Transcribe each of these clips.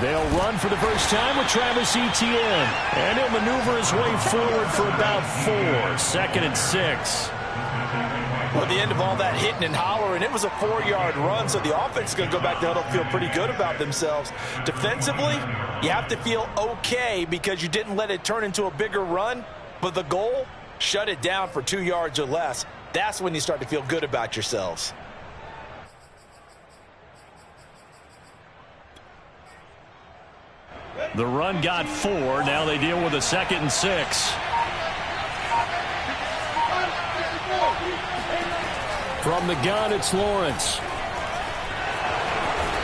They'll run for the first time with Travis Etienne. And he'll maneuver his way forward for about 4. 2nd and 6. Well, at the end of all that hitting and hollering, it was a 4-yard run, so the offense is going to go back to huddle, feel pretty good about themselves. Defensively, you have to feel okay because you didn't let it turn into a bigger run, but the goal, shut it down for 2 yards or less. That's when you start to feel good about yourselves. The run got 4. Now they deal with a 2nd and 6. From the gun, it's Lawrence.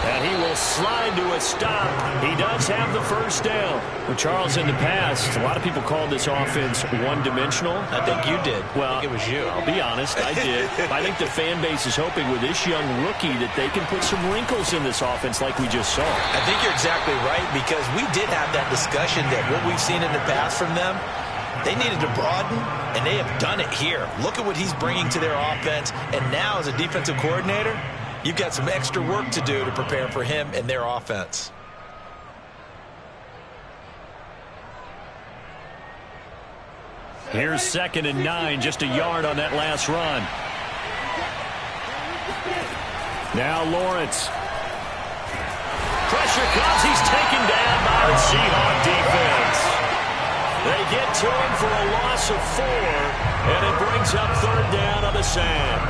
And he will slide to a stop. He does have the first down. Well, Charles, in the past, a lot of people called this offense one-dimensional. I think you did. Well, I think it was you. I'll be honest, I did. I think the fan base is hoping with this young rookie that they can put some wrinkles in this offense like we just saw. I think you're exactly right because we did have that discussion that what we've seen in the past from them, they needed to broaden, and they have done it here. Look at what he's bringing to their offense, and now as a defensive coordinator, you've got some extra work to do to prepare for him and their offense. Here's 2nd and 9, just a yard on that last run. Now Lawrence. Pressure comes. He's taken down by the Seahawks defense. They get to him for a loss of 4, and it brings up 3rd down on the sand.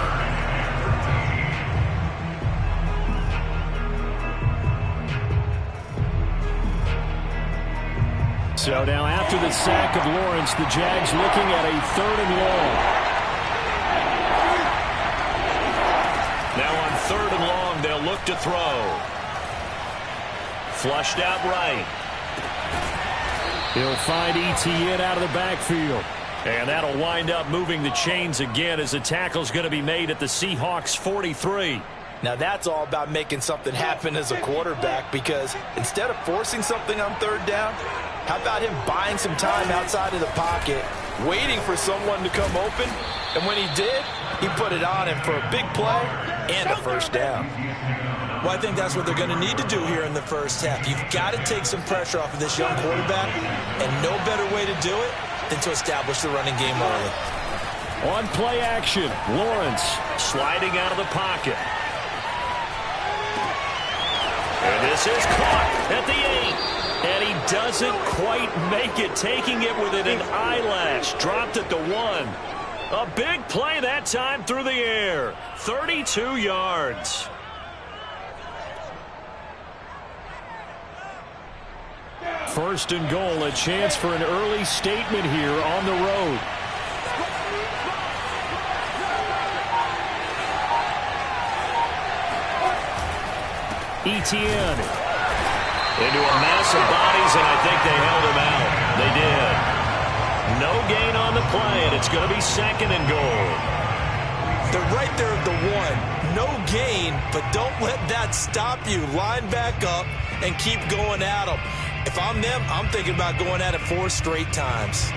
So now after the sack of Lawrence, the Jags looking at a 3rd and long. Now on 3rd and long, they'll look to throw. Flushed out right. He'll find Etienne out of the backfield. And that'll wind up moving the chains again as the tackle's going to be made at the Seahawks 43. Now that's all about making something happen as a quarterback because instead of forcing something on 3rd down, how about him buying some time outside of the pocket, waiting for someone to come open, and when he did, he put it on him for a big play and a first down. Well, I think that's what they're going to need to do here in the first half. You've got to take some pressure off of this young quarterback, and no better way to do it than to establish the running game early. On play action, Lawrence sliding out of the pocket. And this is caught at the 8. And he doesn't quite make it, taking it within an eyelash. Dropped at the 1. A big play that time through the air. 32 yards. First and goal, a chance for an early statement here on the road. Etienne into a mass of bodies, and I think they held him out. They did. No gain on the play, and it's going to be 2nd and goal. They're right there at the 1. No gain, but don't let that stop you. Line back up and keep going at them. If I'm them, I'm thinking about going at it 4 straight times.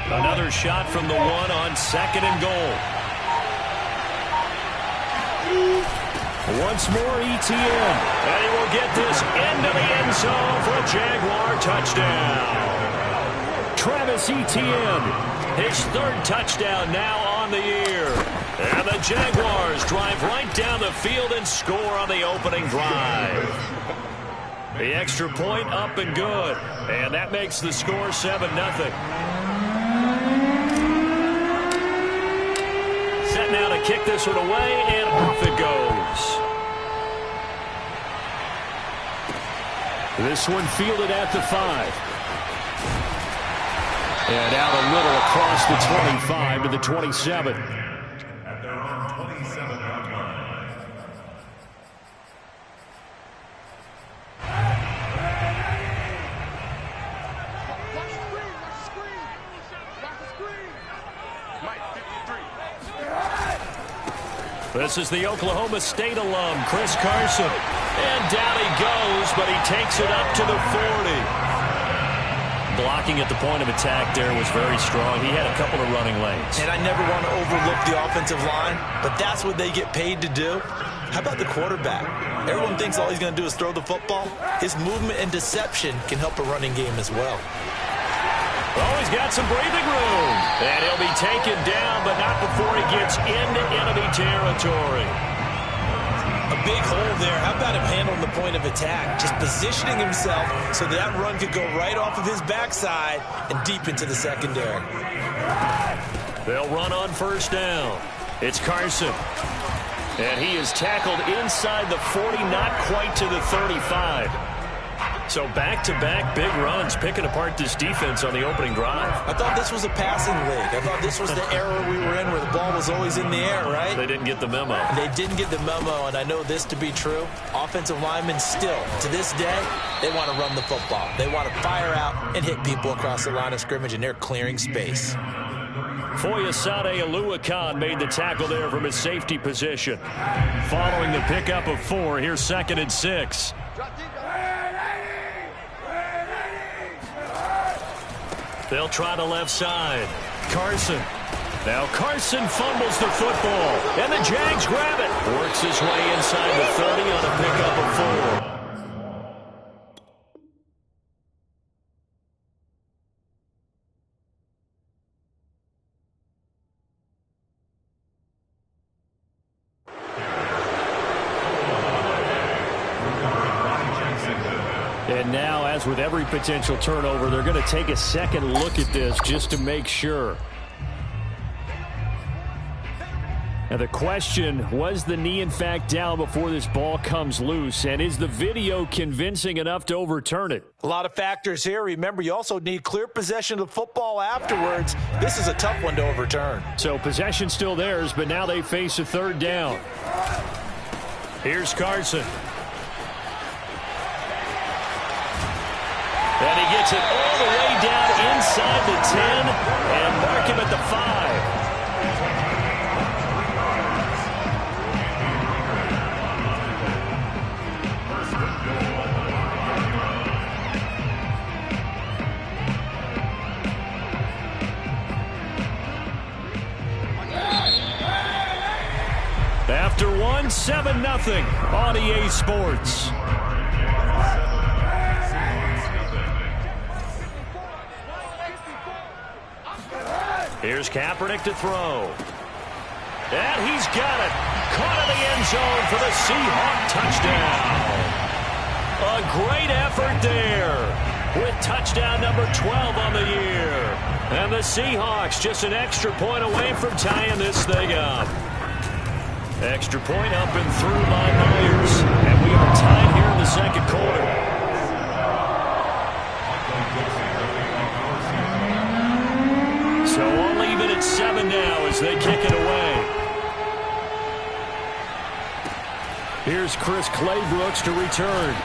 Another shot from the 1 on 2nd and goal. Once more, Etienne. And he will get this into the end zone for a Jaguar touchdown. Travis Etienne, his 3rd touchdown now on the year. And the Jaguars drive right down the field and score on the opening drive. The extra point up and good. And that makes the score 7-0. Set now to kick this one away, and off it goes. This one fielded at the 5. And out a little across the 25 to the 27. At their own 27-yard line. This is the Oklahoma State alum, Chris Carson. And down he goes, but he takes it up to the 40. blocking at the point of attack there was very strong. He had a couple of running lanes. And I never want to overlook the offensive line, but that's what they get paid to do. How about the quarterback? Everyone thinks all he's going to do is throw the football. His movement and deception can help a running game as well. Oh, he's got some breathing room. And he'll be taken down, but not before he gets into enemy territory. A big hole there. How about him handling the point of attack? Just positioning himself so that run could go right off of his backside and deep into the secondary. They'll run on first down. It's Carson. And he is tackled inside the 40, not quite to the 35. So back-to-back big runs, picking apart this defense on the opening drive. I thought this was a passing league. I thought this was the era we were in where the ball was always in the air, right? They didn't get the memo. They didn't get the memo, and I know this to be true. Offensive linemen still, to this day, they want to run the football. They want to fire out and hit people across the line of scrimmage, and they're clearing space. Foyesade Aluakan made the tackle there from his safety position. Following the pickup of 4, here's 2nd and 6. They'll try the left side. Carson. Now Carson fumbles the football, and the Jags grab it. Works his way inside the 30 on a pickup of 4. And now, as with every potential turnover, they're going to take a second look at this just to make sure. Now the question, was the knee in fact down before this ball comes loose? And is the video convincing enough to overturn it? A lot of factors here. Remember, you also need clear possession of the football afterwards. This is a tough one to overturn. So possession still theirs, but now they face a 3rd down. Here's Carson. And he gets it all the way down inside the 10 and mark him at the 5. After 1, 7-0 on EA Sports. Here's Kaepernick to throw. And he's got it. Caught in the end zone for the Seahawk touchdown. A great effort there with touchdown number 12 on the year. And the Seahawks just an extra point away from tying this thing up. Extra point up and through by Myers. And we are tied here in the second quarter. So only even at 7 now as they kick it away. Here's Chris Claybrooks to return.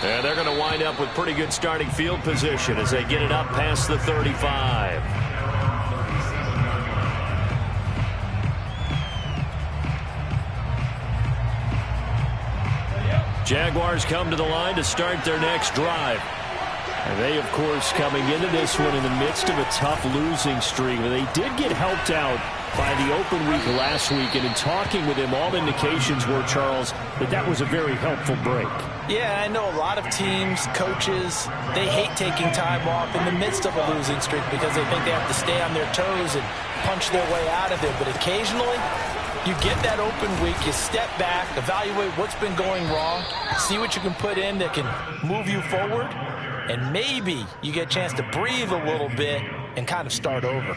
And they're going to wind up with pretty good starting field position as they get it up past the 35. Jaguars come to the line to start their next drive. And they, of course, coming into this one in the midst of a tough losing streak. They did get helped out by the open week last week. And in talking with him, all indications were, Charles, that was a very helpful break. Yeah, I know a lot of teams, coaches, they hate taking time off in the midst of a losing streak because they think they have to stay on their toes and punch their way out of it. But occasionally, you get that open week, you step back, evaluate what's been going wrong, see what you can put in that can move you forward, and maybe you get a chance to breathe a little bit and kind of start over.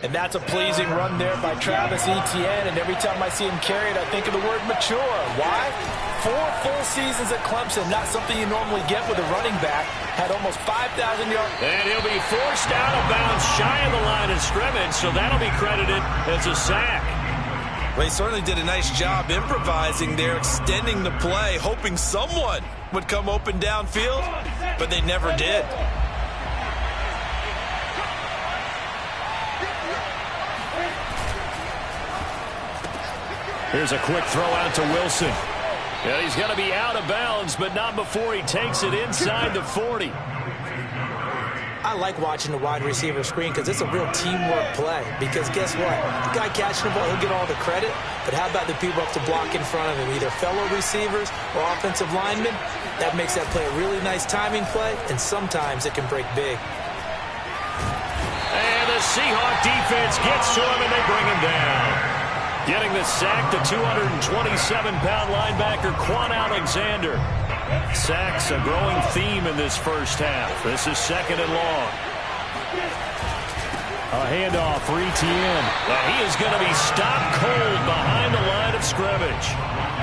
And that's a pleasing run there by Travis Etienne, and every time I see him carry it, I think of the word mature. Why? 4 full seasons at Clemson, not something you normally get with a running back. Had almost 5,000 yards. And he'll be forced out of bounds shy of the line of scrimmage, so that'll be credited as a sack. Well, he certainly did a nice job improvising there, extending the play, hoping someone would come open downfield, but they never did. Here's a quick throw out to Wilson. And he's going to be out of bounds, but not before he takes it inside the 40. I like watching the wide receiver screen because it's a real teamwork play. Because guess what? The guy catching the ball, he'll get all the credit. But how about the people up to block in front of him, either fellow receivers or offensive linemen? That makes that play a really nice timing play, and sometimes it can break big. And the Seahawk defense gets to him, and they bring him down. Getting the sack, the 227-pound linebacker, Quan Alexander. Sacks, a growing theme in this first half. This is 2nd and long. A handoff for Etienne. And he is going to be stopped cold behind the line of scrimmage.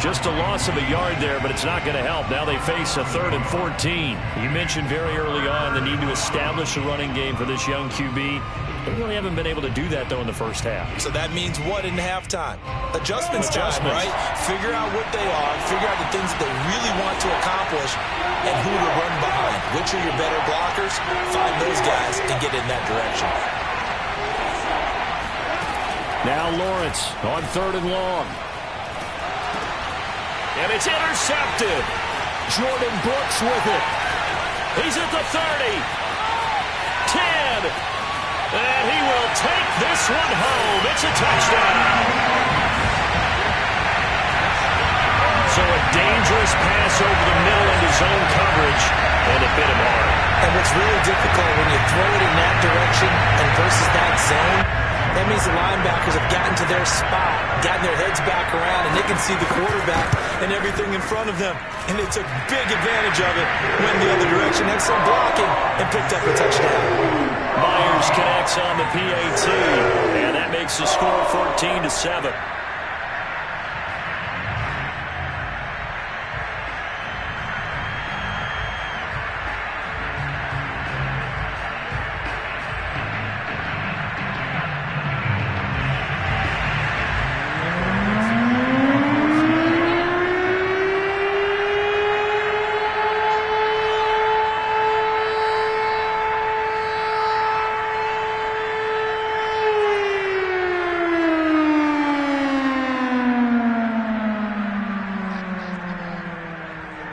Just a loss of a yard there, but it's not going to help. Now they face a 3rd and 14. You mentioned very early on the need to establish a running game for this young QB. They really haven't been able to do that, though, in the first half. So that means what in halftime? Adjustments time, right? Figure out what they are, figure out the things that they really want to accomplish, and who to run behind. Which are your better blockers? Find those guys and get in that direction. Now Lawrence on 3rd and long. And it's intercepted. Jordan Brooks with it. He's at the 30. 10. And he will take this one home. It's a touchdown. So a dangerous pass over the middle into zone coverage, and it bit him hard. And what's really difficult when you throw it in that direction and versus that zone, that means the linebackers have gotten to their spot, gotten their heads back around, and they can see the quarterback and everything in front of them. And they took big advantage of it, went the other direction, had some blocking, and picked up a touchdown. Myers connects on the PAT, and that makes the score 14-7.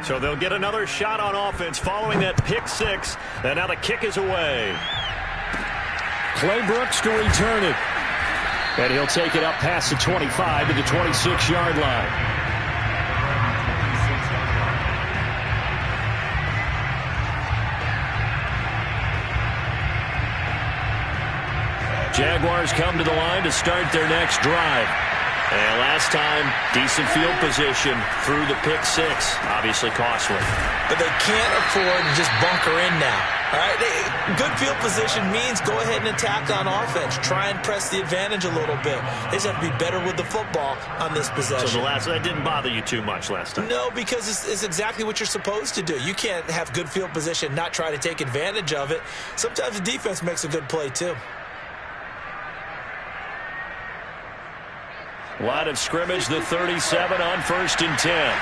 So they'll get another shot on offense following that pick six. And now the kick is away. Clay Brooks to return it. And he'll take it up past the 25 to the 26-yard line. Jaguars come to the line to start their next drive. And last time, decent field position through the pick six. Obviously costly. But they can't afford to just bunker in now. All right? Good field position means go ahead and attack on offense. Try and press the advantage a little bit. They just have to be better with the football on this possession. So that didn't bother you too much last time? No, because it's exactly what you're supposed to do. You can't have good field position, not try to take advantage of it. Sometimes the defense makes a good play, too. Line of scrimmage, the 37 on 1st and 10.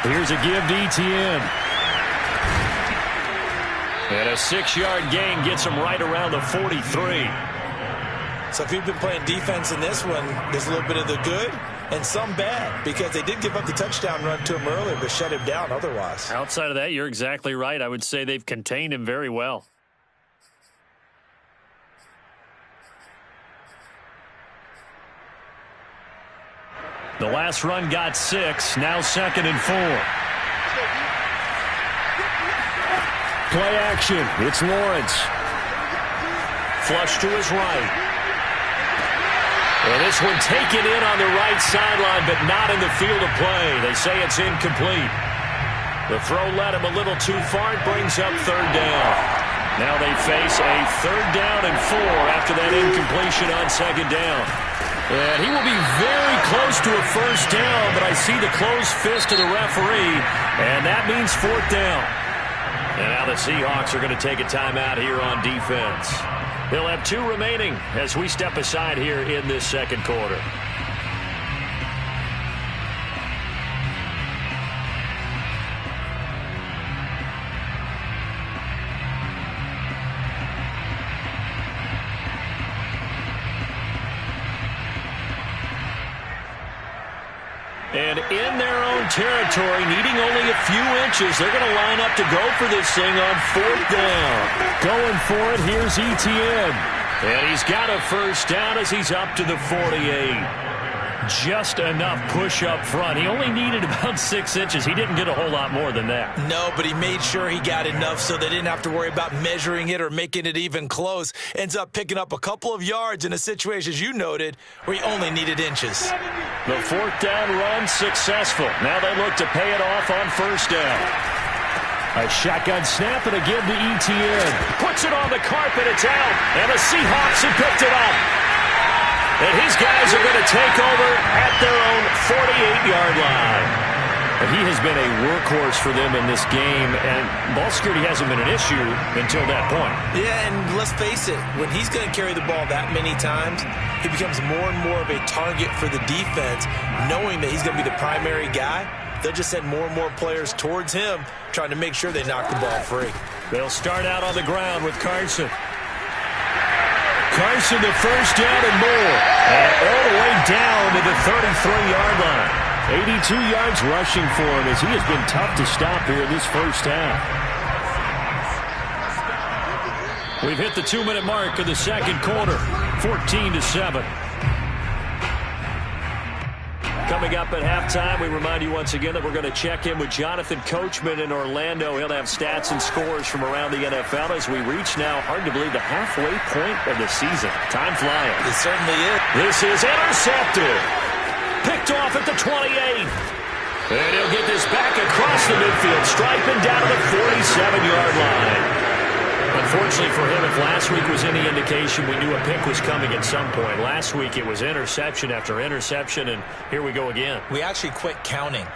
Here's a give to Etienne. And a 6-yard gain gets him right around the 43. So if you've been playing defense in this one, there's a little bit of the good and some bad, because they did give up the touchdown run to him earlier, but shut him down otherwise. Outside of that, you're exactly right. I would say they've contained him very well. The last run got 6, now 2nd and 4. Play action, it's Lawrence. Flush to his right. And this one taken in on the right sideline, but not in the field of play. They say it's incomplete. The throw led him a little too far. It brings up 3rd down. Now they face a 3rd down and 4 after that incompletion on 2nd down. And he will be very close to a 1st down, but I see the closed fist of the referee, and that means 4th down. And now the Seahawks are going to take a timeout here on defense. They'll have 2 remaining as we step aside here in this 2nd quarter. And in their own territory, needing only a few inches. They're going to line up to go for this thing on 4th down. Going for it, here's Etienne. And he's got a first down as he's up to the 48. Just enough push up front. He only needed about 6 inches. He didn't get a whole lot more than that. No, but he made sure he got enough so they didn't have to worry about measuring it or making it even close. Ends up picking up a couple of yards in a situation, as you noted, where he only needed inches. The 4th down run successful. Now they look to pay it off on 1st down. A shotgun snap and again to Etienne. Puts it on the carpet. It's out. And the Seahawks have picked it up. And his guys are going to take over at their own 48-yard line. And he has been a workhorse for them in this game, and ball security hasn't been an issue until that point. Yeah, and let's face it, when he's going to carry the ball that many times, he becomes more and more of a target for the defense, knowing that he's going to be the primary guy. They'll just send more and more players towards him, trying to make sure they knock the ball free. They'll start out on the ground with Carson. Carson, the first down and more. And all the way down to the 33-yard line. 82 yards rushing for him as he has been tough to stop here in this first half. We've hit the 2-minute mark of the second quarter. 14-7. Coming up at halftime, we remind you once again that we're going to check in with Jonathan Coachman in Orlando. He'll have stats and scores from around the NFL as we reach now, hard to believe, the halfway point of the season. Time flying. It certainly is. This is intercepted. Picked off at the 28. And he'll get this back across the midfield stripe and down to the 47-yard line. Unfortunately for him, if last week was any indication, we knew a pick was coming at some point. Last week it was interception after interception, and here we go again. We actually quit counting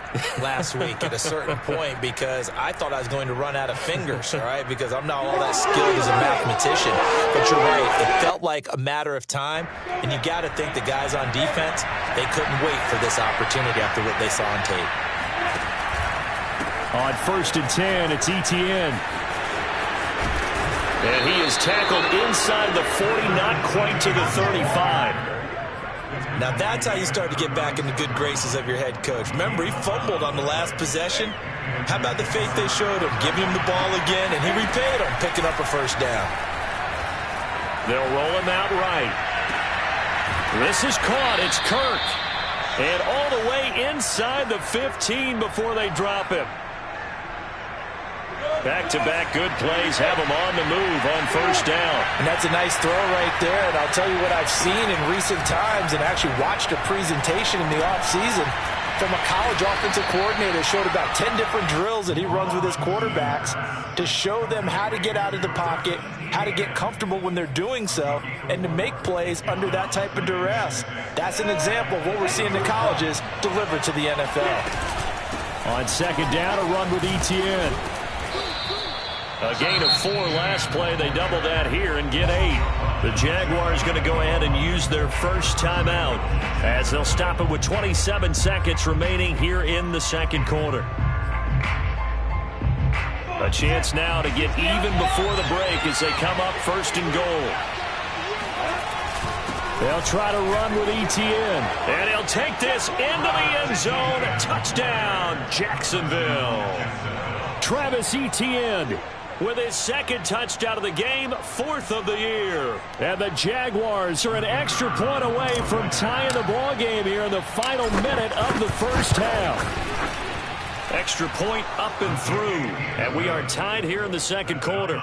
last week at a certain point because I thought I was going to run out of fingers, all right, because I'm not all that skilled as a mathematician. But you're right. It felt like a matter of time, and you got to think the guys on defense, they couldn't wait for this opportunity after what they saw on tape. On 1st and 10, it's Etienne. And he is tackled inside the 40, not quite to the 35. Now that's how you start to get back in the good graces of your head coach. Remember, he fumbled on the last possession. How about the faith they showed him, giving him the ball again, and he repaid him, picking up a first down. They'll roll him out right. This is caught. It's Kirk. And all the way inside the 15 before they drop him. Back-to-back good plays have him on the move on 1st down. And that's a nice throw right there. And I'll tell you what I've seen in recent times and actually watched a presentation in the offseason from a college offensive coordinator. Showed about 10 different drills that he runs with his quarterbacks to show them how to get out of the pocket, how to get comfortable when they're doing so, and to make plays under that type of duress. That's an example of what we're seeing in colleges delivered to the NFL. On 2nd down, a run with Etienne. A gain of 4 last play. They double that here and get 8. The Jaguars going to go ahead and use their first timeout as they'll stop it with 27 seconds remaining here in the second quarter. A chance now to get even before the break as they come up 1st and goal. They'll try to run with Etienne. And he'll take this into the end zone. Touchdown, Jacksonville. Travis Etienne with his 2nd touchdown of the game, 4th of the year. And the Jaguars are an extra point away from tying the ball game here in the final minute of the first half. Extra point up and through. And we are tied here in the second quarter.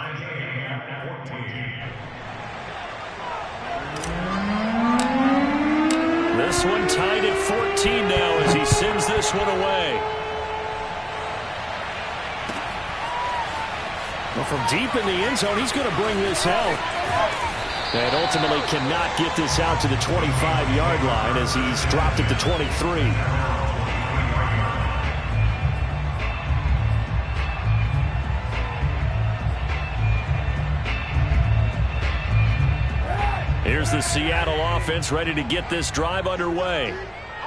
This one tied at 14 now as he sends this one away. Well, from deep in the end zone, he's going to bring this out. And ultimately cannot get this out to the 25-yard line as he's dropped it to 23. Here's the Seattle offense ready to get this drive underway.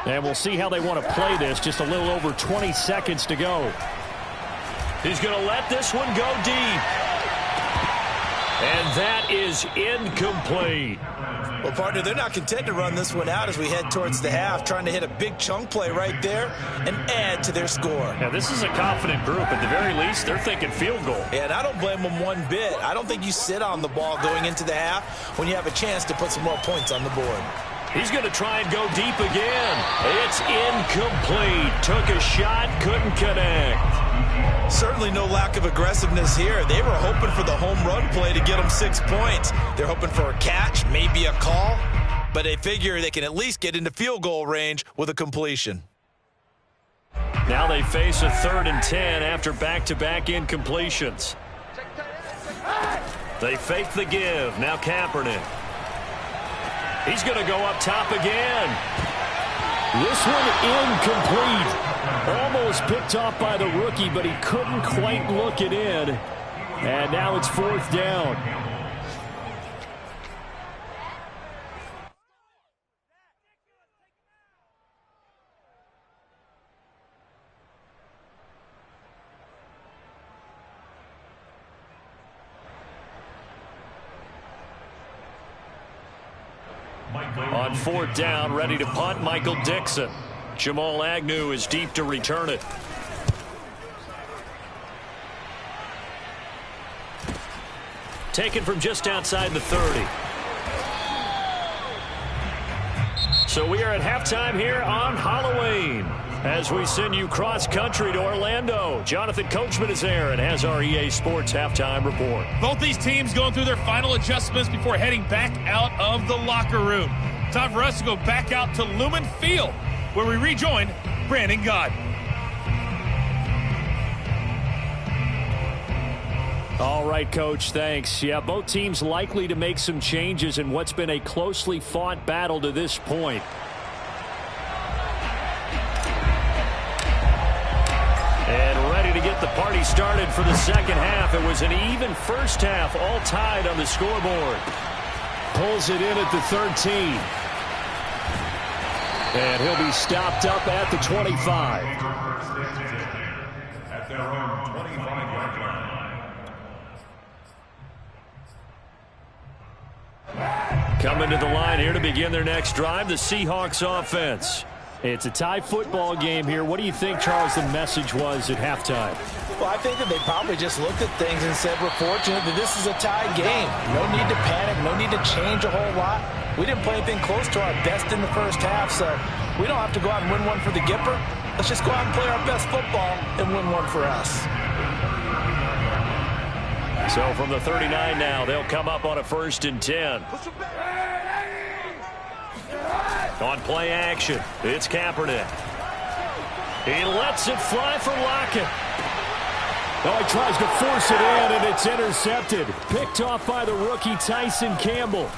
And we'll see how they want to play this. Just a little over 20 seconds to go. He's going to let this one go deep. And that is incomplete. Well, partner, they're not content to run this one out as we head towards the half, trying to hit a big chunk play right there and add to their score. Yeah, this is a confident group. At the very least, they're thinking field goal. Yeah, and I don't blame them one bit. I don't think you sit on the ball going into the half when you have a chance to put some more points on the board. He's going to try and go deep again. It's incomplete. Took a shot, couldn't connect. Certainly no lack of aggressiveness here. They were hoping for the home run play to get them 6 points. They're hoping for a catch, maybe a call, but they figure they can at least get into field goal range with a completion. Now they face a 3rd and 10 after back-to-back incompletions. They fake the give. Now Kaepernick. He's going to go up top again. This one incomplete. Almost picked off by the rookie, but he couldn't quite look it in. And now it's 4th down. On 4th down, ready to punt, Michael Dixon. Jamal Agnew is deep to return it. Taken from just outside the 30. So we are at halftime here on Halloween as we send you cross-country to Orlando. Jonathan Coachman is there and has our EA Sports halftime report. Both these teams going through their final adjustments before heading back out of the locker room. Time for us to go back out to Lumen Field, where we rejoin Brandon Gott. All right, Coach, thanks. Yeah, both teams likely to make some changes in what's been a closely fought battle to this point. And ready to get the party started for the second half. It was an even first half, all tied on the scoreboard. Pulls it in at the 13. And he'll be stopped up at the 25. At their own 25-yard line. Coming to the line here to begin their next drive, the Seahawks offense. It's a tie football game here. What do you think, Charles, the message was at halftime? Well, I think that they probably just looked at things and said, we're fortunate that this is a tied game. No need to panic, no need to change a whole lot. We didn't play anything close to our best in the first half, so we don't have to go out and win one for the Gipper. Let's just go out and play our best football and win one for us. So from the 39 now, they'll come up on a 1st and 10. On play action, it's Kaepernick. He lets it fly for Lockett. Oh, he tries to force it in, and it's intercepted. Picked off by the rookie Tyson Campbell.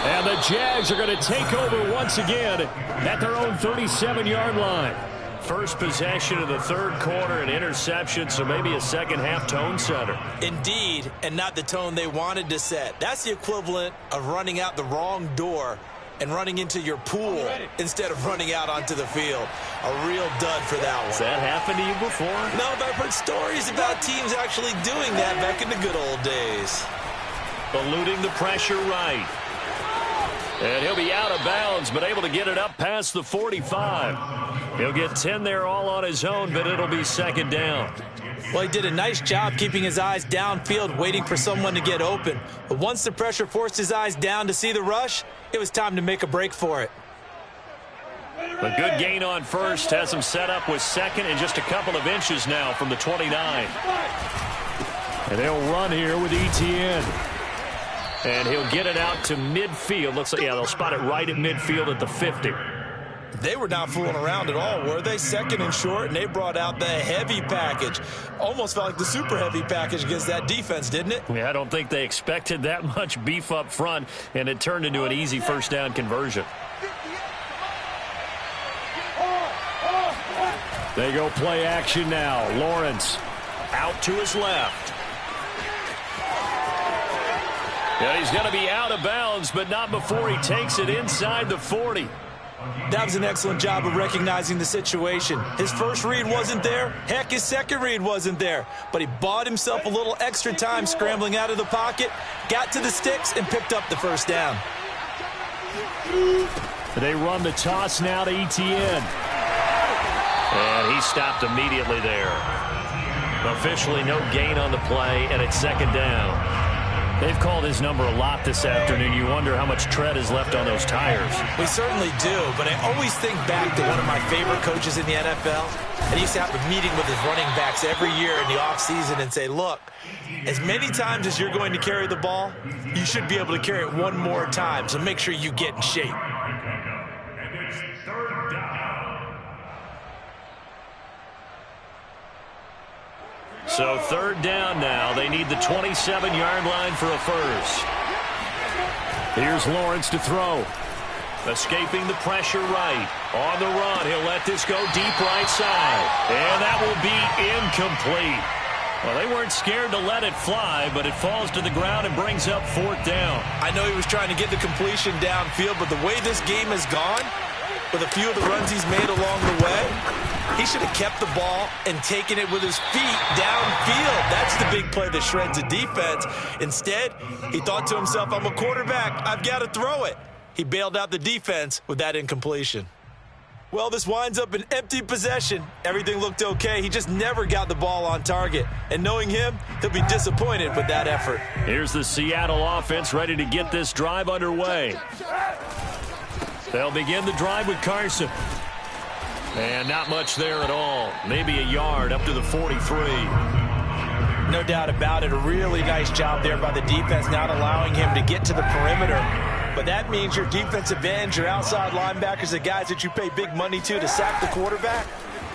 And the Jags are going to take over once again at their own 37-yard line. First possession of the 3rd quarter, an interception, so maybe a second-half tone setter. Indeed, and not the tone they wanted to set. That's the equivalent of running out the wrong door and running into your pool instead of running out onto the field. A real dud for that one. Has that happened to you before? No, but I've heard stories about teams actually doing that back in the good old days. Eluding the pressure right. And he'll be out of bounds, but able to get it up past the 45. He'll get 10 there all on his own, but it'll be 2nd down. Well, he did a nice job keeping his eyes downfield, waiting for someone to get open. But once the pressure forced his eyes down to see the rush, it was time to make a break for it. A good gain on 1st has him set up with 2nd and just a couple of inches now from the 29. And they'll run here with Etienne. And he'll get it out to midfield. Looks like, yeah, they'll spot it right at midfield at the 50. They were not fooling around at all, were they? 2nd and short, and they brought out the heavy package. Almost felt like the super heavy package against that defense, didn't it? Yeah, I don't think they expected that much beef up front, and it turned into an easy 1st down conversion. They go play action now. Lawrence out to his left. Yeah, he's going to be out of bounds, but not before he takes it inside the 40. That was an excellent job of recognizing the situation. His first read wasn't there. Heck, his second read wasn't there. But he bought himself a little extra time scrambling out of the pocket, got to the sticks, and picked up the first down. They run the toss now to Etienne. And he stopped immediately there. Officially no gain on the play, and it's second down. They've called his number a lot this afternoon. You wonder how much tread is left on those tires. We certainly do, but I always think back to one of my favorite coaches in the NFL. And he used to have a meeting with his running backs every year in the offseason and say, look, as many times as you're going to carry the ball, you should be able to carry it one more time, so make sure you get in shape. And it's third down. So third down now. They need the 27-yard line for a first. Here's Lawrence to throw. Escaping the pressure right. On the run, he'll let this go deep right side. And that will be incomplete. Well, they weren't scared to let it fly, but it falls to the ground and brings up fourth down. I know he was trying to get the completion downfield, but the way this game has gone, with a few of the runs he's made along the way, he should have kept the ball and taken it with his feet downfield. That's the big play that shreds a defense. Instead, he thought to himself, I'm a quarterback. I've got to throw it. He bailed out the defense with that incompletion. Well, this winds up an empty possession. Everything looked okay. He just never got the ball on target. And knowing him, he'll be disappointed with that effort. Here's the Seattle offense ready to get this drive underway. They'll begin the drive with Carson. And not much there at all. Maybe a yard up to the 43. No doubt about it. A really nice job there by the defense, not allowing him to get to the perimeter. But that means your defensive ends, your outside linebackers, the guys that you pay big money to sack the quarterback,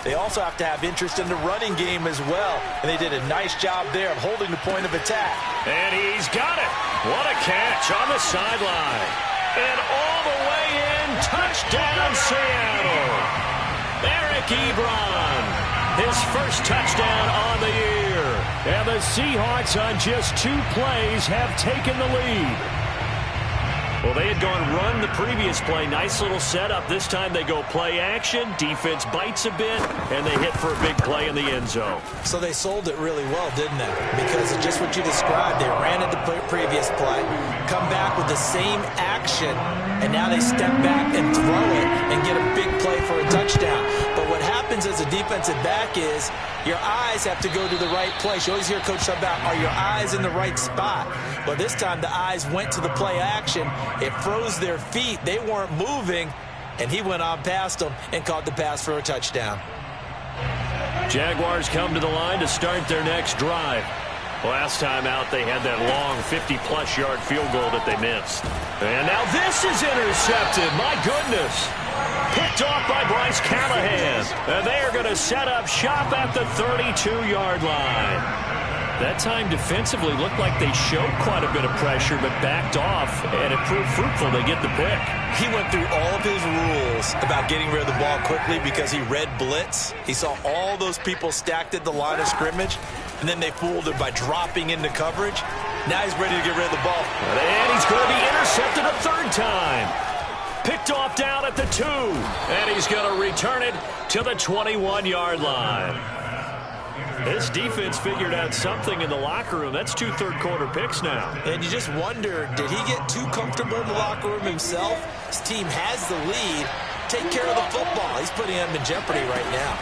they also have to have interest in the running game as well. And they did a nice job there of holding the point of attack. And he's got it. What a catch on the sideline. And all the way in, touchdown Seattle. Eric Ebron, his first touchdown on the year. And the Seahawks on just 2 plays have taken the lead. Well, they had gone run the previous play. Nice little setup. This time they go play action. Defense bites a bit, and they hit for a big play in the end zone. So they sold it really well, didn't they? Because of just what you described. They ran at the previous play, come back with the same action, and now they step back and throw it and get a big play for a touchdown. But what happens as a defensive back is your eyes have to go to the right place. You always hear Coach talk about, are your eyes in the right spot? Well, this time the eyes went to the play action. It froze their feet. They weren't moving, and he went on past them and caught the pass for a touchdown. Jaguars come to the line to start their next drive. Last time out, they had that long 50-plus yard field goal that they missed. And now this is intercepted. My goodness. Picked off by Bryce Callahan. And they are going to set up shop at the 32-yard line. That time defensively looked like they showed quite a bit of pressure but backed off, and it proved fruitful. They get the pick. He went through all of his rules about getting rid of the ball quickly because he read blitz. He saw all those people stacked at the line of scrimmage, and then they fooled him by dropping into coverage. Now he's ready to get rid of the ball. And he's going to be intercepted a third time. Picked off down at the 2, and he's going to return it to the 21-yard line. This defense figured out something in the locker room. That's 2 third-quarter picks now. And you just wonder, did he get too comfortable in the locker room himself? His team has the lead. Take care of the football. He's putting them in jeopardy right now.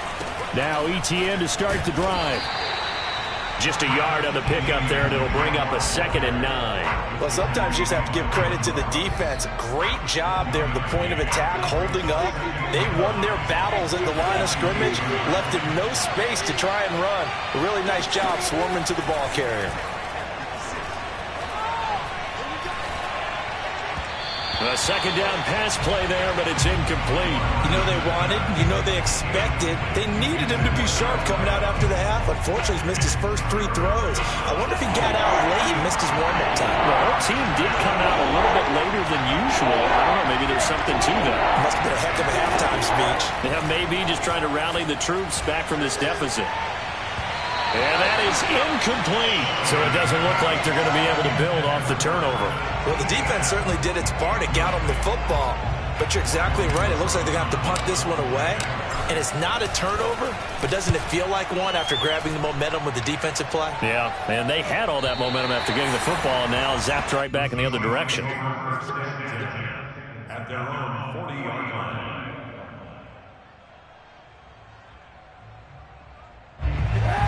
Now Etienne to start the drive. Just a yard on the pickup there, and it'll bring up a 2nd and 9. Well, sometimes you just have to give credit to the defense. Great job there at the point of attack, holding up. They won their battles at the line of scrimmage, left him no space to try and run. A really nice job swarming to the ball carrier. A second down pass play there, but it's incomplete. You know they wanted, you know they expected. They needed him to be sharp coming out after the half. Unfortunately, he's missed his first 3 throws. I wonder if he got out late and missed his warm-up time. Well, our team did come out a little bit later than usual. I don't know, maybe there's something to that. Must have been a heck of a halftime speech. Yeah, maybe just trying to rally the troops back from this deficit. And that is incomplete. So it doesn't look like they're going to be able to build off the turnover. Well, the defense certainly did its part. It got them the football. But you're exactly right. It looks like they're going to have to punt this one away. And it's not a turnover, but doesn't it feel like one after grabbing the momentum with the defensive play? Yeah, and they had all that momentum after getting the football, and now zapped right back in the other direction. At their own 40-yard line.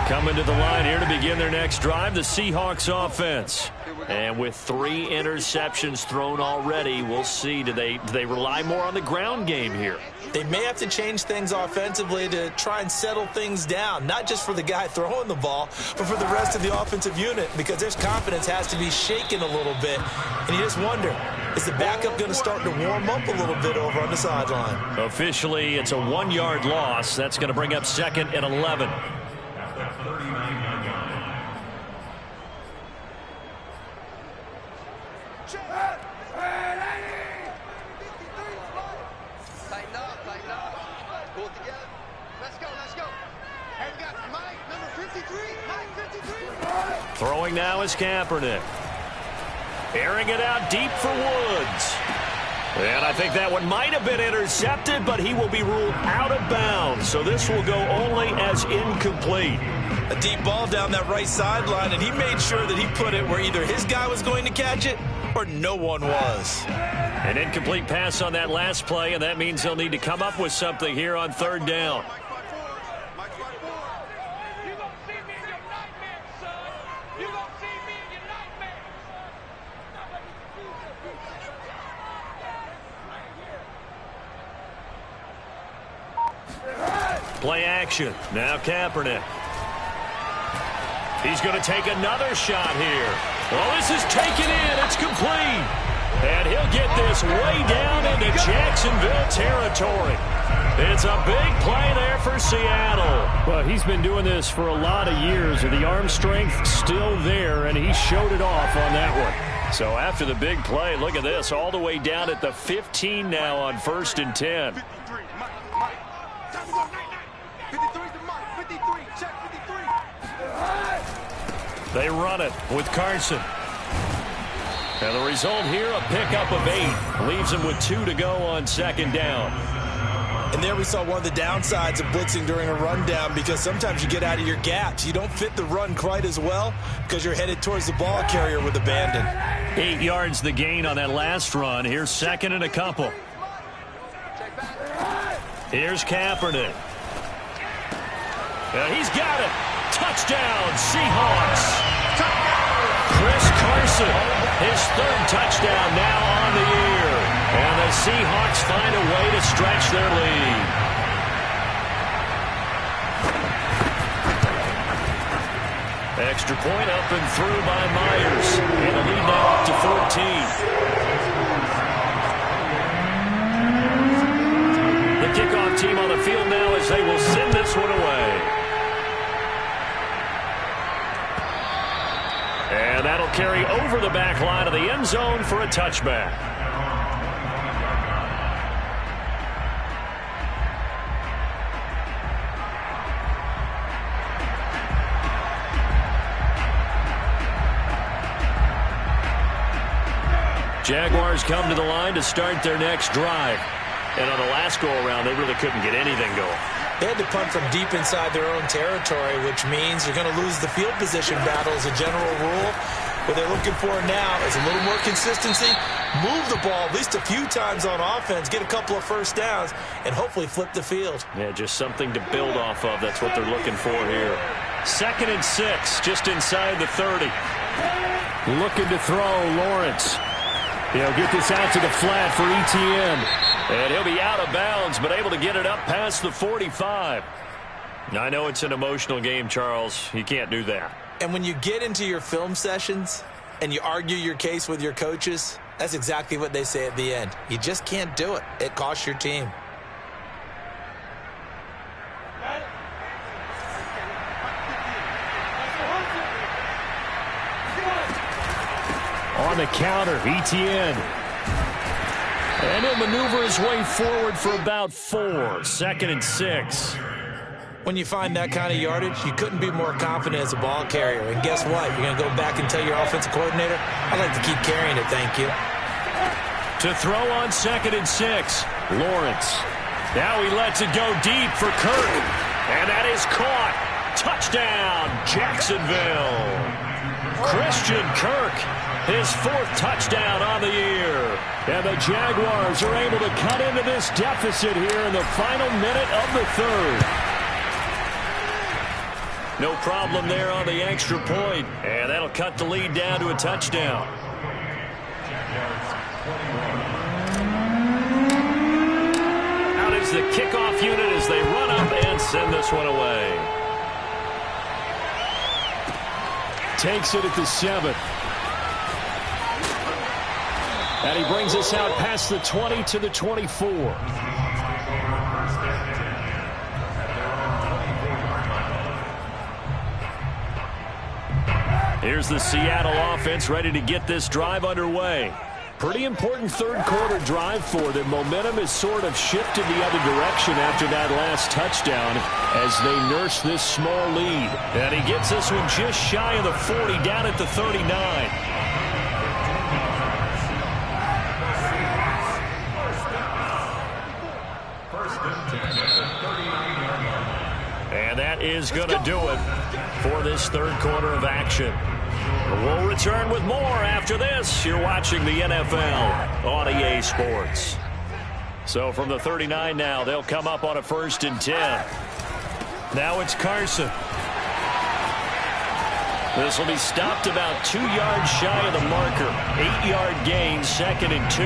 Coming to the line here to begin their next drive, the Seahawks offense. And with 3 interceptions thrown already, we'll see. Do they rely more on the ground game here? They may have to change things offensively to try and settle things down, not just for the guy throwing the ball, but for the rest of the offensive unit, because their confidence has to be shaken a little bit. And you just wonder, is the backup going to start to warm up a little bit over on the sideline? Officially, it's a 1-yard loss. That's going to bring up 2nd and 11. At the 39-yard line. Tighten up. Pull it together. Let's go. Hey, we got Mike, number 53. Mike, 53. Throwing now is Kaepernick. Airing it out deep for Woods. And I think that one might have been intercepted, but he will be ruled out of bounds. So this will go only as incomplete. A deep ball down that right sideline, and he made sure that he put it where either his guy was going to catch it or no one was. An incomplete pass on that last play, and that means they'll need to come up with something here on 3rd down. You gonna see me in your nightmare, son. You gonna see me in your nightmare. Play action. Now Kaepernick. He's going to take another shot here. Well, this is taken in. It's complete. And he'll get this way down into Jacksonville territory. It's a big play there for Seattle. Well, he's been doing this for a lot of years. The arm strength still there, and he showed it off on that one. So after the big play, look at this. All the way down at the 15 now on 1st and 10. 53, Mike. 53's the Mike. 53, check 53. They run it with Carson. And the result here, a pickup of 8. Leaves them with 2 to go on 2nd down. And there we saw one of the downsides of blitzing during a rundown, because sometimes you get out of your gaps. You don't fit the run quite as well because you're headed towards the ball carrier with abandon. 8 yards the gain on that last run. Here's 2nd and a couple. Here's Kaepernick. He's got it. Touchdown, Seahawks. Chris Carson, his 3rd touchdown now on the year. And the Seahawks find a way to stretch their lead. Extra point up and through by Myers. And the lead now up to 14. The kickoff team on the field now as they will send this one away. And that'll carry over the back line of the end zone for a touchback. Jaguars come to the line to start their next drive. And on the last go-around, they really couldn't get anything going. They had to punt from deep inside their own territory, which means you're going to lose the field position battle as a general rule. What they're looking for now is a little more consistency, move the ball at least a few times on offense, get a couple of first downs, and hopefully flip the field. Yeah, just something to build off of. That's what they're looking for here. 2nd and 6, just inside the 30. Looking to throw, Lawrence. He'll get this out to the flat for ETN. And he'll be out of bounds, but able to get it up past the 45. I know it's an emotional game, Charles. You can't do that. And when you get into your film sessions and you argue your case with your coaches, that's exactly what they say at the end. You just can't do it. It costs your team. On the counter, ETN. And he'll maneuver his way forward for about 4. 2nd and 6. When you find that kind of yardage, you couldn't be more confident as a ball carrier. And guess what? You're going to go back and tell your offensive coordinator, I'd like to keep carrying it, thank you. To throw on 2nd and 6. Lawrence. Now he lets it go deep for Kirk. And that is caught. Touchdown, Jacksonville. Christian Kirk, his 4th touchdown on the year. And the Jaguars are able to cut into this deficit here in the final minute of the 3rd. No problem there on the extra point. And that'll cut the lead down to a touchdown. Out is the kickoff unit as they run up and send this one away. Takes it at the 7. And he brings us out past the 20 to the 24. Here's the Seattle offense ready to get this drive underway. Pretty important 3rd quarter drive for them. Momentum has sort of shifted the other direction after that last touchdown as they nurse this small lead. And he gets this one just shy of the 40, down at the 39. And that is going to do it for this 3rd quarter of action. We'll return with more after this. You're watching the NFL on EA Sports. So from the 39 now, they'll come up on a 1st and 10. Now it's Carson. This will be stopped about 2 yards shy of the marker. 8-yard gain, 2nd and 2.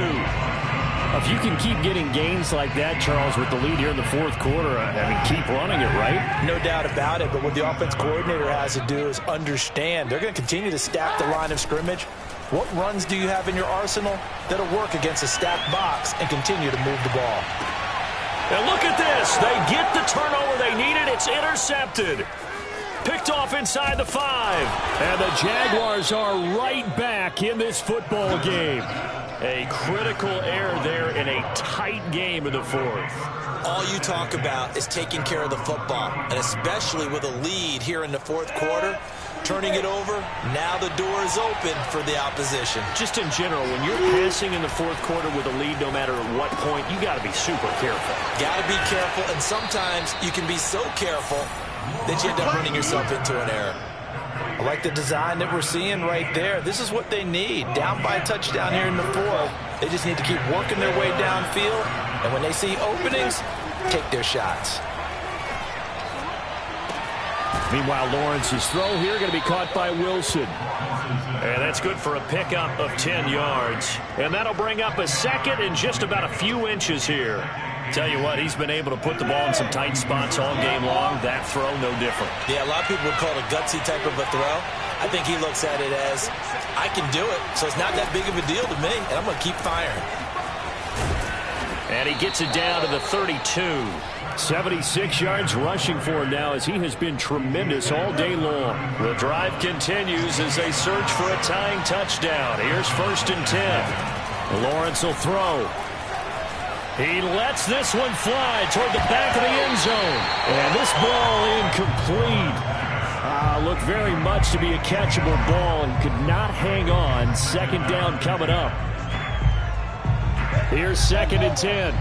If you can keep getting gains like that, Charles, with the lead here in the 4th quarter, I mean, keep running it, right? No doubt about it, but what the offense coordinator has to do is understand. They're going to continue to stack the line of scrimmage. What runs do you have in your arsenal that'll work against a stacked box and continue to move the ball? And look at this. They get the turnover they needed. It's intercepted. Picked off inside the 5. And the Jaguars are right back in this football game. A critical error there in a tight game in the 4th. All you talk about is taking care of the football, and especially with a lead here in the 4th quarter, turning it over, now the door is open for the opposition. Just in general, when you're passing in the 4th quarter with a lead, no matter at what point, you got to be super careful. Got to be careful, and sometimes you can be so careful that you end up running yourself into an error. I like the design that we're seeing right there. This is what they need. Down by a touchdown here in the 4th. They just need to keep working their way downfield. And when they see openings, take their shots. Meanwhile, Lawrence's throw here going to be caught by Wilson. And that's good for a pickup of 10 yards. And that'll bring up a 2nd and just about a few inches here. Tell you what, he's been able to put the ball in some tight spots all game long. That throw, no different. Yeah, a lot of people would call it a gutsy type of a throw. I think he looks at it as, I can do it, so it's not that big of a deal to me, and I'm going to keep firing. And he gets it down to the 32. 76 yards rushing for him now as he has been tremendous all day long. The drive continues as they search for a tying touchdown. Here's 1st and 10. Lawrence will throw. He lets this one fly toward the back of the end zone. And this ball incomplete. Looked very much to be a catchable ball and could not hang on. 2nd down coming up. Here's 2nd and 10.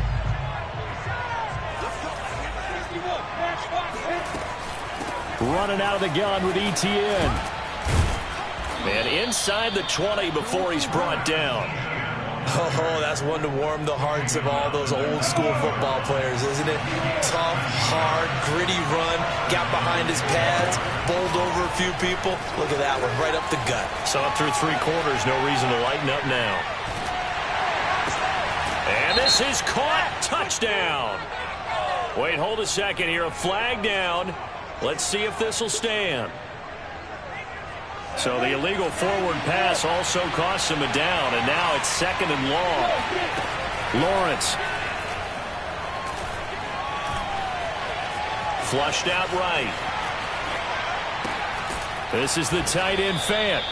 Running out of the gun with Etienne. And inside the 20 before he's brought down. Oh, that's one to warm the hearts of all those old school football players, isn't it? Tough, hard, gritty run, got behind his pads, bowled over a few people. Look at that one, right up the gut. So up through 3 quarters, no reason to lighten up now. And this is caught. Touchdown. Wait, hold a second here. A flag down. Let's see if this will stand. So the illegal forward pass also costs him a down, and now it's 2nd and long. Lawrence. Flushed out right. This is the tight end Fant.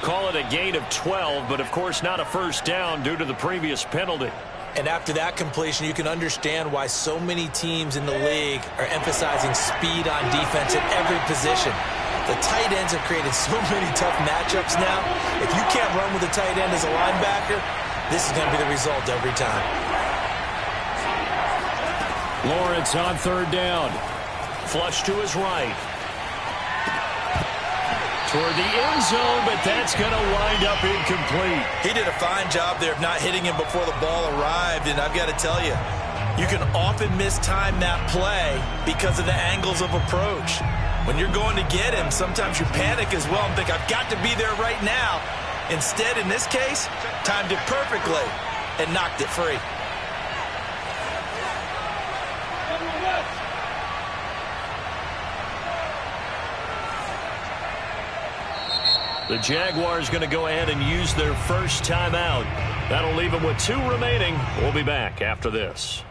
Call it a gain of 12, but of course not a 1st down due to the previous penalty. And after that completion, you can understand why so many teams in the league are emphasizing speed on defense at every position. The tight ends have created so many tough matchups now. If you can't run with a tight end as a linebacker, this is going to be the result every time. Lawrence on third down. Flush to his right. Toward the end zone, but that's going to wind up incomplete. He did a fine job there of not hitting him before the ball arrived, and I've got to tell you, you can often mistime that play because of the angles of approach. When you're going to get him, sometimes you panic as well and think, I've got to be there right now. Instead, in this case, timed it perfectly and knocked it free. The Jaguars going to go ahead and use their first timeout. That'll leave them with 2 remaining. We'll be back after this.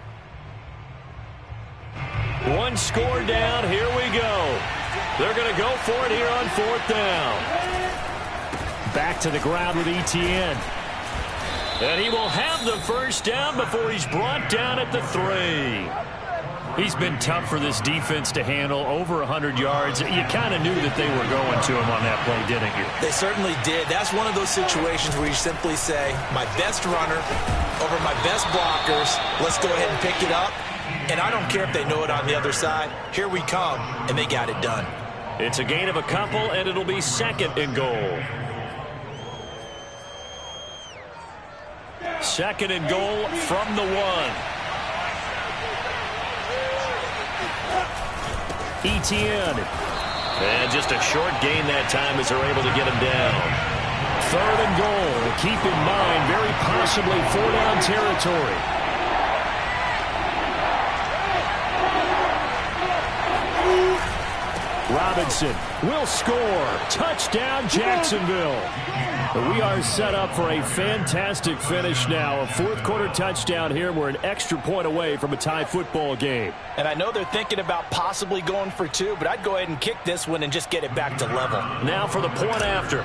1 score down. Here we go. They're going to go for it here on 4th down. Back to the ground with Etienne. And he will have the first down before he's brought down at the 3. He's been tough for this defense to handle, over 100 yards. You kind of knew that they were going to him on that play, didn't you? They certainly did. That's one of those situations where you simply say, my best runner over my best blockers, let's go ahead and pick it up. And I don't care if they know it on the other side. Here we come, and they got it done. It's a gain of a couple, and it'll be 2nd and goal. 2nd and goal from the 1. Etienne. And just a short gain that time as they're able to get him down. 3rd and goal. Keep in mind, very possibly 4-down territory. Robinson will score. Touchdown, Jacksonville. We are set up for a fantastic finish now. A 4th quarter touchdown here. We're an extra point away from a tie football game. And I know they're thinking about possibly going for 2, but I'd go ahead and kick this one and just get it back to level. Now for the point after.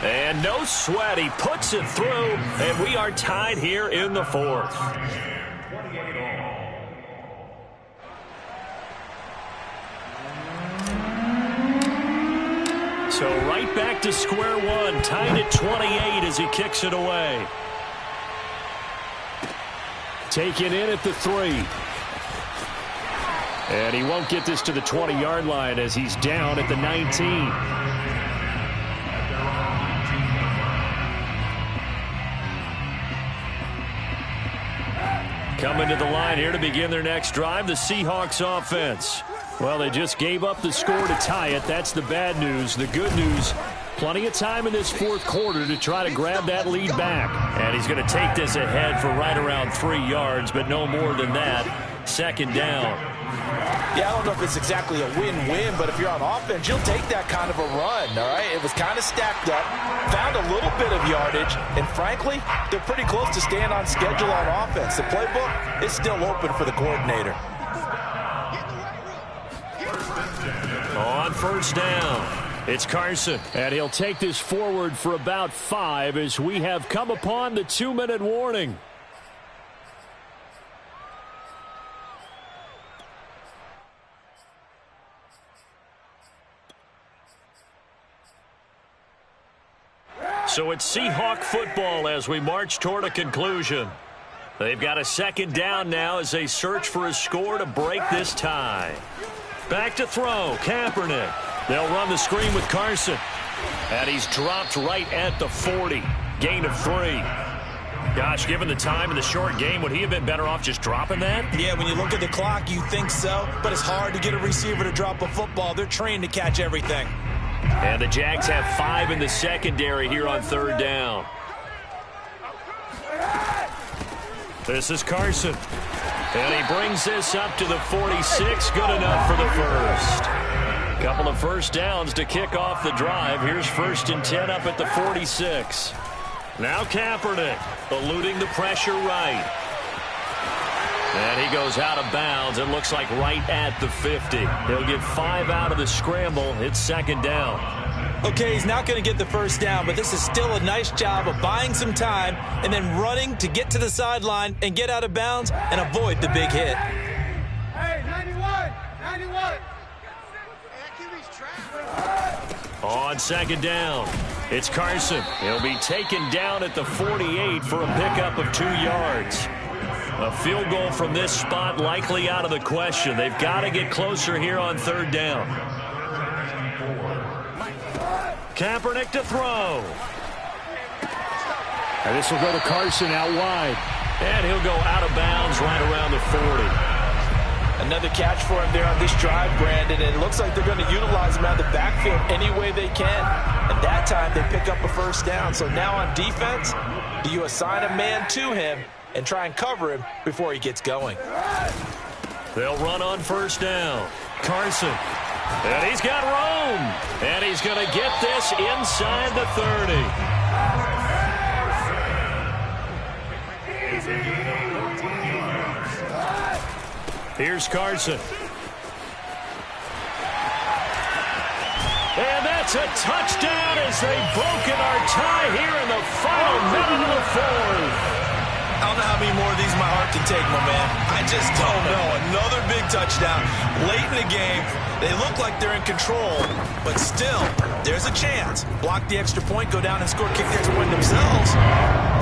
And no sweat. He puts it through, and we are tied here in the 4th. So right back to square one, tied at 28 as he kicks it away. Taken in at the 3. And he won't get this to the 20-yard line as he's down at the 19. Coming to the line here to begin their next drive, the Seahawks offense. Well, they just gave up the score to tie it. That's the bad news. The good news, plenty of time in this 4th quarter to try to grab that lead back. And he's going to take this ahead for right around 3 yards, but no more than that. 2nd down. Yeah, I don't know if it's exactly a win-win, but if you're on offense, you'll take that kind of a run, all right? It was kind of stacked up, found a little bit of yardage, and frankly, they're pretty close to staying on schedule on offense. The playbook is still open for the coordinator. On 1st down, it's Carson, and he'll take this forward for about 5 as we have come upon the 2-minute warning. So it's Seahawk football as we march toward a conclusion. They've got a 2nd down now as they search for a score to break this tie. Back to throw, Kaepernick. They'll run the screen with Carson. And he's dropped right at the 40. Gain of 3. Gosh, given the time in the short game, would he have been better off just dropping that? Yeah, when you look at the clock, you think so. But it's hard to get a receiver to drop a football. They're trained to catch everything. And the Jags have 5 in the secondary here on 3rd down. This is Carson. And he brings this up to the 46. Good enough for the first. Couple of first downs to kick off the drive. Here's 1st and 10 up at the 46. Now Kaepernick eluding the pressure right. And he goes out of bounds. It looks like right at the 50. He'll get 5 out of the scramble. It's 2nd down. Okay, he's not going to get the first down, but this is still a nice job of buying some time and then running to get to the sideline and get out of bounds and avoid the big hit. Hey, 91! 91! Hey, that QB's trash. On second down, it's Carson. He'll be taken down at the 48 for a pickup of 2 yards. A field goal from this spot likely out of the question. They've got to get closer here on third down. Kaepernick to throw. And this will go to Carson out wide. And he'll go out of bounds right around the 40. Another catch for him there on this drive, Brandon, and it looks like they're going to utilize him out of the backfield any way they can. And that time they pick up a first down. So now on defense, do you assign a man to him and try and cover him before he gets going? They'll run on first down. Carson. And he's got room. And he's going to get this inside the 30. Here's Carson. And that's a touchdown as they've broken our tie here in the final minute of the fourth. I don't know how many more of these my heart can take, my man. I just don't know. Another big touchdown late in the game. They look like they're in control, but still, there's a chance. Block the extra point, go down and score, kick the extra point themselves.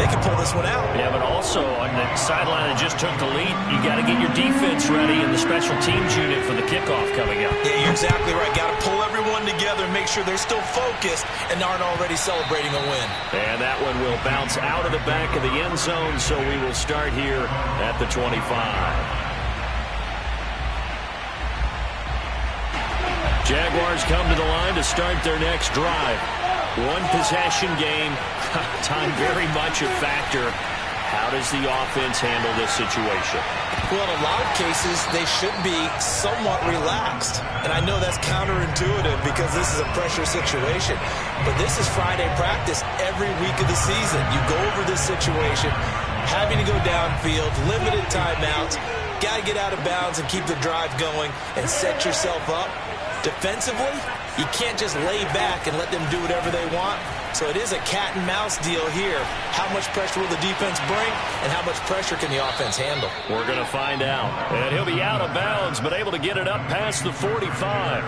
They can pull this one out. Yeah, but also on the sideline that just took the lead, you got to get your defense ready in the special teams unit for the kickoff coming up. Yeah, you're exactly right. Got to pull everyone together and make sure they're still focused and aren't already celebrating a win. And that one will bounce out of the back of the end zone, so we will start here at the 25. Jaguars come to the line to start their next drive. One possession game. Time very much a factor. How does the offense handle this situation? Well, in a lot of cases, they should be somewhat relaxed. And I know that's counterintuitive because this is a pressure situation. But this is Friday practice every week of the season. You go over this situation, having to go downfield, limited timeouts, got to get out of bounds and keep the drive going and set yourself up. Defensively, you can't just lay back and let them do whatever they want. So it is a cat and mouse deal here. How much pressure will the defense bring and how much pressure can the offense handle? We're going to find out. And he'll be out of bounds, but able to get it up past the 45.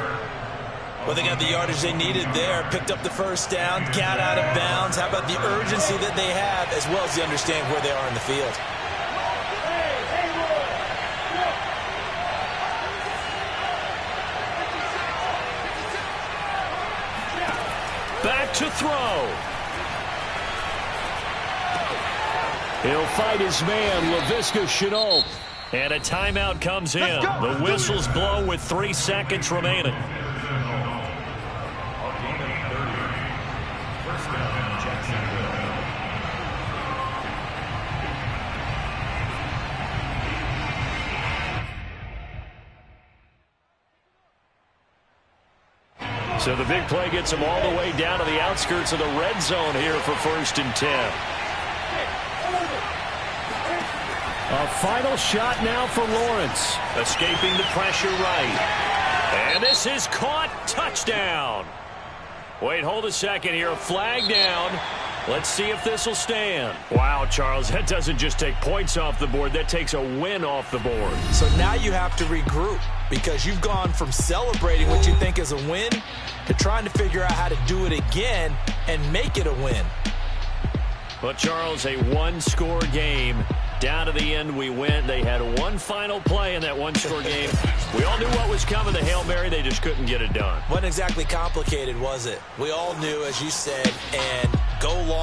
Well, they got the yardage they needed there. Picked up the first down, got out of bounds. How about the urgency that they have as well as the understanding where they are in the field? Back to throw. He'll fight his man, Laviska Shenault. And a timeout comes in. The whistles blow with 3 seconds remaining. So the big play gets him all the way down to the outskirts of the red zone here for 1st and 10. A final shot now for Lawrence. Escaping the pressure right. And this is caught. Touchdown. Wait, hold a second here. A flag down. Let's see if this will stand. Wow, Charles, that doesn't just take points off the board. That takes a win off the board. So now you have to regroup because you've gone from celebrating what you think is a win to trying to figure out how to do it again and make it a win. But, Charles, a one-score game. Down to the end we went. They had one final play in that one-score game. We all knew what was coming, the Hail Mary. They just couldn't get it done. Wasn't exactly complicated, was it? We all knew, as you said, and go long.